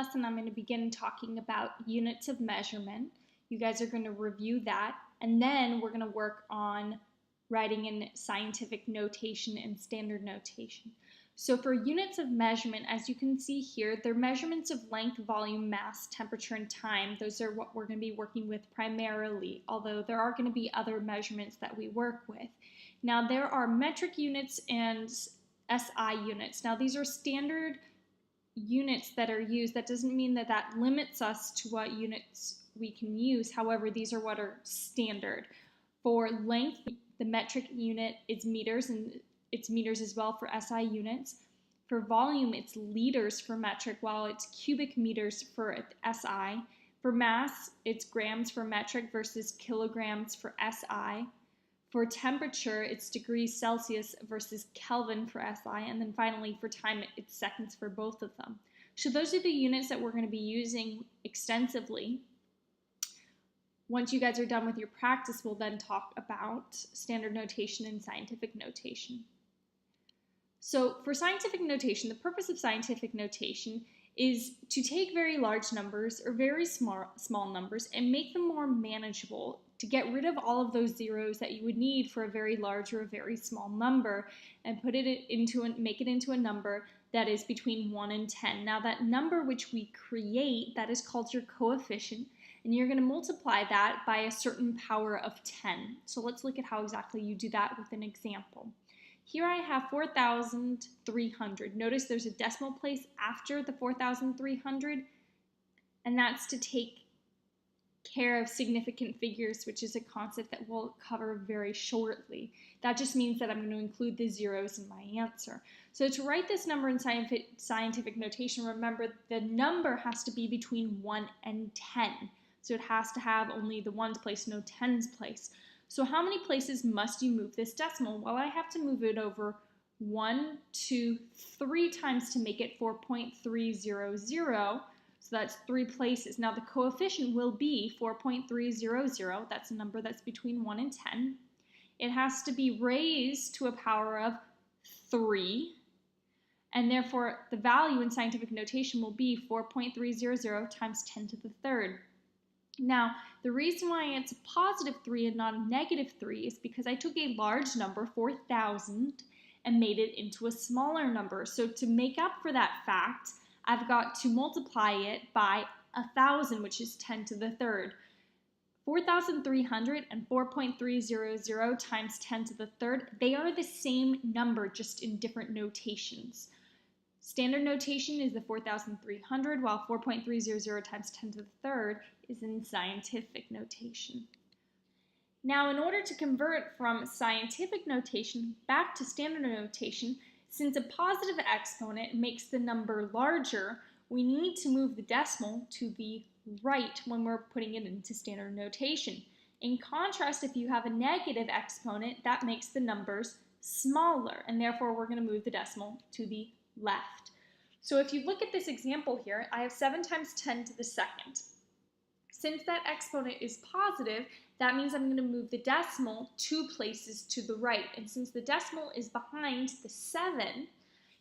lesson, I'm going to begin talking about units of measurement. You guys are going to review that, and then we're going to work on writing in scientific notation and standard notation. So for units of measurement, as you can see here, they're measurements of length, volume, mass, temperature, and time. Those are what we're going to be working with primarily, although there are going to be other measurements that we work with. Now there are metric units and SI units. Now these are standard units that are used. That doesn't mean that that limits us to what units we can use. However, these are what are standard. For length, the metric unit is meters, and it's meters as well for SI units. For volume, it's liters for metric, while it's cubic meters for SI. For mass, it's grams for metric versus kilograms for SI. For temperature, it's degrees Celsius versus Kelvin for SI. And then finally, for time, it's seconds for both of them. So those are the units that we're going to be using extensively. Once you guys are done with your practice, we'll then talk about standard notation and scientific notation. So for scientific notation, the purpose of scientific notation is to take very large numbers or very small numbers and make them more manageable, to get rid of all of those zeros that you would need for a very large or a very small number, and make it into a number that is between 1 and 10. Now that number which we create, that is called your coefficient, and you're going to multiply that by a certain power of 10. So let's look at how exactly you do that with an example. Here I have 4,300. Notice there's a decimal place after the 4,300, and that's to take care of significant figures, which is a concept that we'll cover very shortly. That just means that I'm going to include the zeros in my answer. So to write this number in scientific notation, remember the number has to be between 1 and 10. So it has to have only the ones place, no tens place. So how many places must you move this decimal? Well, I have to move it over 1, 2, 3 times to make it 4.300. So that's 3 places. Now the coefficient will be 4.300. That's a number that's between 1 and 10. It has to be raised to a power of 3. And therefore the value in scientific notation will be 4.300 times 10 to the third. Now, the reason why it's a positive 3 and not a negative 3 is because I took a large number, 4,000, and made it into a smaller number. So to make up for that fact, I've got to multiply it by 1,000, which is 10 to the third. 4,300 and 4.300 times 10 to the third, they are the same number, just in different notations. Standard notation is the 4,300, while 4.300 times 10 to the third is in scientific notation. Now, in order to convert from scientific notation back to standard notation, since a positive exponent makes the number larger, we need to move the decimal to the right when we're putting it into standard notation. In contrast, if you have a negative exponent, that makes the numbers smaller, and therefore we're going to move the decimal to the left. So if you look at this example here, I have 7 times 10 to the second. Since that exponent is positive, that means I'm going to move the decimal 2 places to the right. And since the decimal is behind the 7,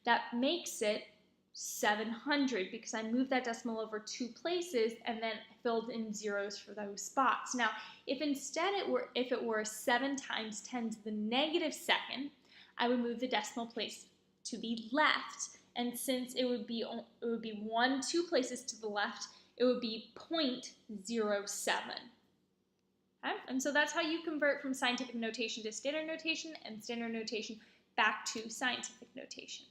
that makes it 700, because I moved that decimal over 2 places and then filled in zeros for those spots. Now, if instead if it were 7 times 10 to the negative second, I would move the decimal place to the left. And since it would be 2 places to the left, it would be 0.07. Okay? And so that's how you convert from scientific notation to standard notation, and standard notation back to scientific notation.